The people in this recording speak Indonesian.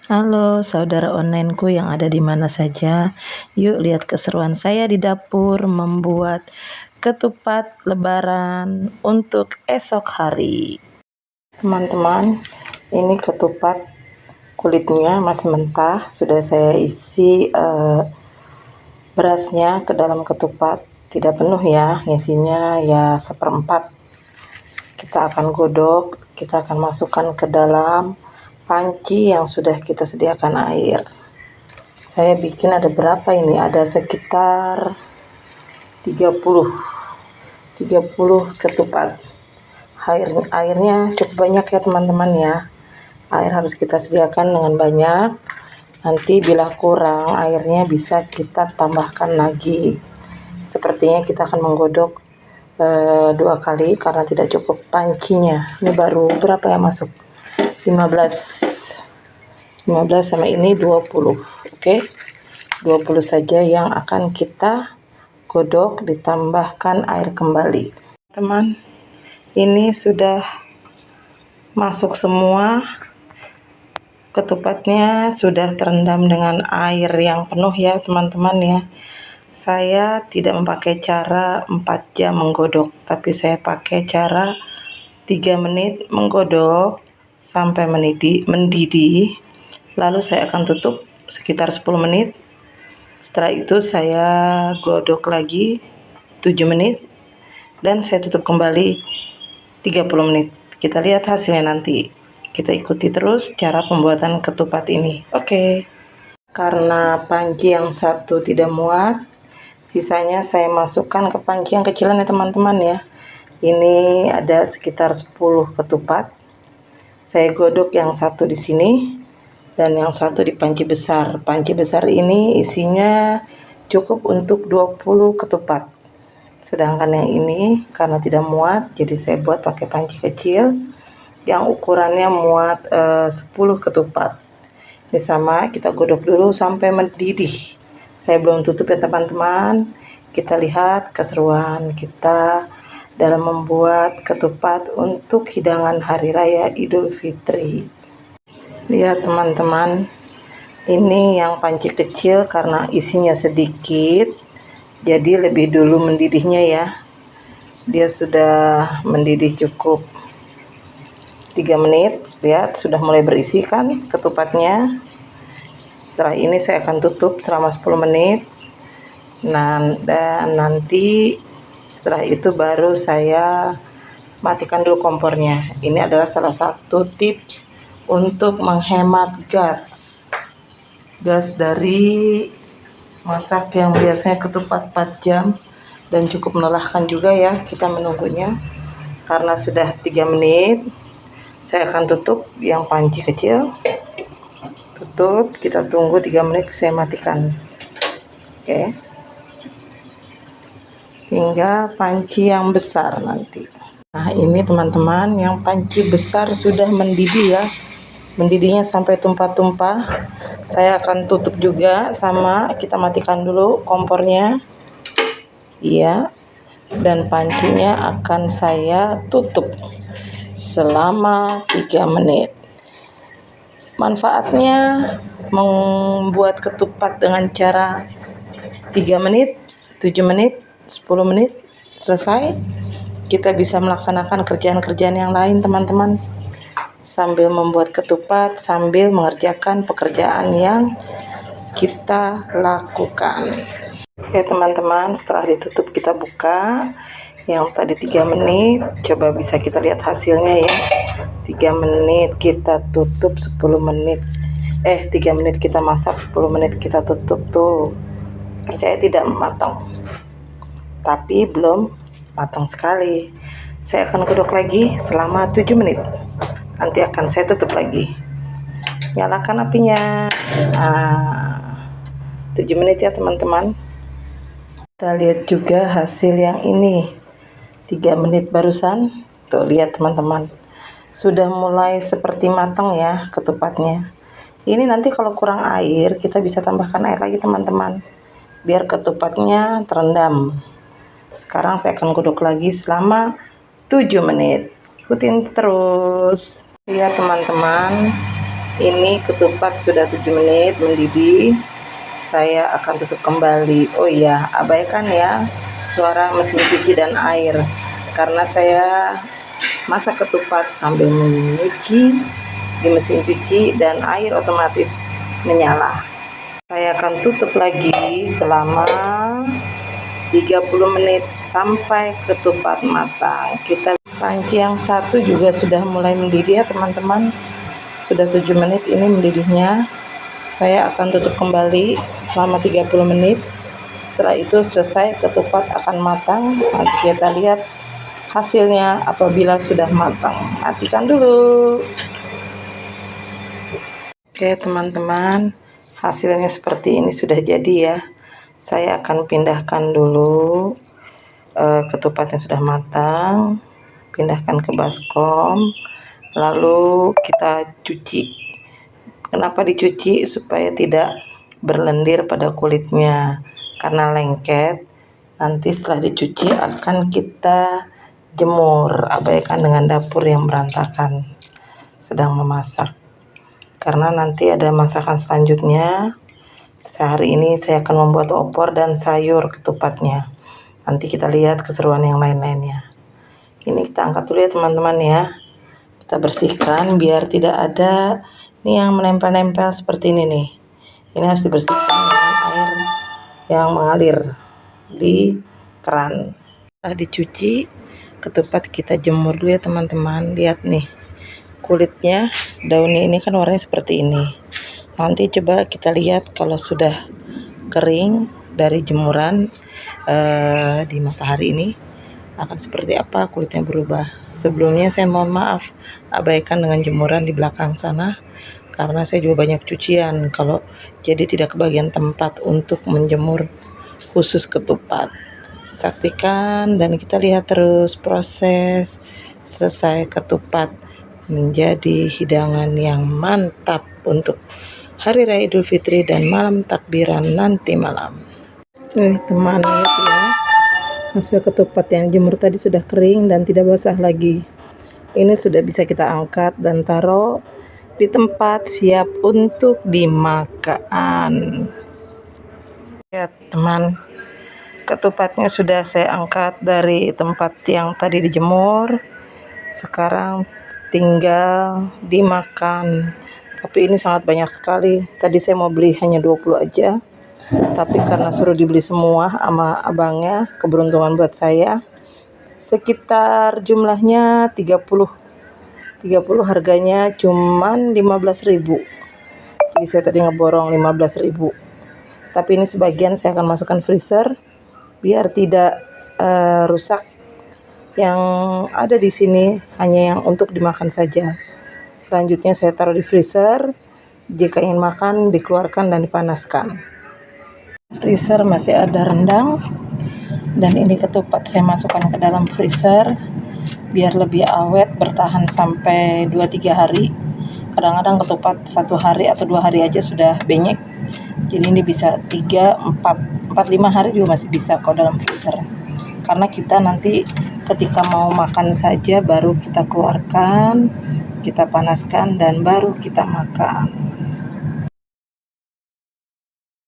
Halo saudara onlineku yang ada di mana saja. Yuk lihat keseruan saya di dapur membuat ketupat lebaran untuk esok hari. Teman-teman, ini ketupat kulitnya masih mentah. Sudah saya isi berasnya ke dalam ketupat. Tidak penuh ya, isinya ya seperempat. Kita akan godok, kita akan masukkan ke dalam panci yang sudah kita sediakan air. Saya bikin ada berapa ini? Ada sekitar 30 ketupat. Airnya cukup banyak ya teman-teman ya. Air harus kita sediakan dengan banyak. Nanti bila kurang airnya bisa kita tambahkan lagi. Sepertinya kita akan menggodok 2 kali karena tidak cukup pancinya. Ini baru berapa ya masuk? 15 sama ini 20. Oke. 20 saja yang akan kita godok, ditambahkan air kembali. Teman, ini sudah masuk semua. Ketupatnya sudah terendam dengan air yang penuh ya teman-teman ya. Saya tidak memakai cara 4 jam menggodok, tapi saya pakai cara 3 menit menggodok sampai mendidih. Lalu saya akan tutup sekitar 10 menit. Setelah itu saya godok lagi 7 menit dan saya tutup kembali 30 menit. Kita lihat hasilnya nanti. Kita ikuti terus cara pembuatan ketupat ini. Oke. Karena panci yang satu tidak muat, sisanya saya masukkan ke panci yang kecilan ya teman-teman ya. Ini ada sekitar 10 ketupat. Saya godok yang satu di sini dan yang satu di panci besar. Panci besar ini isinya cukup untuk 20 ketupat. Sedangkan yang ini karena tidak muat, jadi saya buat pakai panci kecil yang ukurannya muat 10 ketupat. Ini sama, kita godok dulu sampai mendidih. Saya belum tutup ya teman-teman. Kita lihat keseruan kita dalam membuat ketupat untuk hidangan hari raya Idul Fitri. Lihat teman-teman, ini yang panci kecil karena isinya sedikit, jadi lebih dulu mendidihnya ya. Dia sudah mendidih cukup 3 menit, lihat sudah mulai berisi kan ketupatnya. Setelah ini saya akan tutup selama 10 menit. Dan nanti setelah itu baru saya matikan dulu kompornya. Ini adalah salah satu tips untuk menghemat gas dari masak yang biasanya ketupat 4 jam dan cukup melelahkan juga ya kita menunggunya. Karena sudah 3 menit, saya akan tutup yang panci kecil. Tutup, kita tunggu 3 menit, saya matikan. Oke. Hingga panci yang besar nanti. Nah, ini teman-teman, yang panci besar sudah mendidih ya. Mendidihnya sampai tumpah-tumpah. Saya akan tutup juga, sama kita matikan dulu kompornya. Iya. Dan pancinya akan saya tutup selama 3 menit. Manfaatnya membuat ketupat dengan cara 3 menit, 7 menit, 10 menit selesai. Kita bisa melaksanakan kerjaan-kerjaan yang lain teman-teman, sambil membuat ketupat, sambil mengerjakan pekerjaan yang kita lakukan. Oke teman-teman, setelah ditutup kita buka. Yang tadi 3 menit, coba bisa kita lihat hasilnya ya. 3 menit kita tutup, 10 menit 3 menit kita masak, 10 menit kita tutup. Tuh, percaya tidak matang, tapi belum matang sekali. Saya akan godok lagi selama 7 menit. Nanti akan saya tutup lagi. Nyalakan apinya. 7 menit ya teman-teman. Kita lihat juga hasil yang ini. 3 menit barusan. Tuh, lihat teman-teman. Sudah mulai seperti matang ya ketupatnya. Ini nanti kalau kurang air, kita bisa tambahkan air lagi teman-teman, biar ketupatnya terendam. Sekarang saya akan godok lagi selama 7 menit. Ikutin terus. Lihat teman-teman, Ini ketupat sudah 7 menit mendidih. Saya akan tutup kembali. Oh iya, abaikan ya suara mesin cuci dan air, karena saya masak ketupat sambil menyuci di mesin cuci dan air otomatis menyala. Saya akan tutup lagi selama 30 menit sampai ketupat matang. Kita panci yang satu juga sudah mulai mendidih ya teman-teman. Sudah 7 menit ini mendidihnya. Saya akan tutup kembali selama 30 menit. Setelah itu selesai, ketupat akan matang. Nanti kita lihat hasilnya apabila sudah matang. Matikan dulu. Oke teman-teman, hasilnya seperti ini sudah jadi ya. Saya akan pindahkan dulu ketupat yang sudah matang, pindahkan ke baskom, lalu kita cuci. Kenapa dicuci? Supaya tidak berlendir pada kulitnya, karena lengket. Nanti setelah dicuci akan kita jemur. Abaikan dengan dapur yang berantakan sedang memasak, karena nanti ada masakan selanjutnya. Sehari ini saya akan membuat opor dan sayur ketupatnya. Nanti kita lihat keseruan yang lain-lainnya. Ini kita angkat dulu ya teman-teman ya. Kita bersihkan biar tidak ada ini yang menempel-nempel seperti ini nih. Ini harus dibersihkan dengan air yang mengalir di keran. Setelah dicuci, ketupat kita jemur dulu ya teman-teman. Lihat nih, kulitnya, daunnya ini kan warnanya seperti ini. Nanti coba kita lihat kalau sudah kering dari jemuran di matahari ini akan seperti apa kulitnya berubah. Sebelumnya saya mohon maaf abaikan dengan jemuran di belakang sana, karena saya juga banyak cucian, kalau jadi tidak kebagian tempat untuk menjemur khusus ketupat. Saksikan dan kita lihat terus proses selesai ketupat menjadi hidangan yang mantap untuk Hari Raya Idul Fitri dan malam takbiran nanti malam. Teman lihat ya, hasil ketupat yang jemur tadi sudah kering dan tidak basah lagi. Ini sudah bisa kita angkat dan taruh di tempat siap untuk dimakan. Ya teman, ketupatnya sudah saya angkat dari tempat yang tadi dijemur. Sekarang tinggal dimakan. Tapi ini sangat banyak sekali. Tadi saya mau beli hanya 20 aja. Tapi karena suruh dibeli semua sama abangnya, keberuntungan buat saya. Sekitar jumlahnya 30 harganya cuman 15.000. Jadi saya tadi ngeborong 15.000. Tapi ini sebagian saya akan masukkan freezer biar tidak rusak. Yang ada di sini hanya yang untuk dimakan saja. Selanjutnya saya taruh di freezer. Jika ingin makan, dikeluarkan dan dipanaskan. Freezer masih ada rendang. Dan ini ketupat saya masukkan ke dalam freezer biar lebih awet, bertahan sampai 2-3 hari. Kadang-kadang ketupat 1 hari atau 2 hari aja sudah benyek. Jadi ini bisa 3, 4, 5 hari juga masih bisa kalau dalam freezer. Karena kita nanti ketika mau makan saja baru kita keluarkan, kita panaskan dan baru kita makan.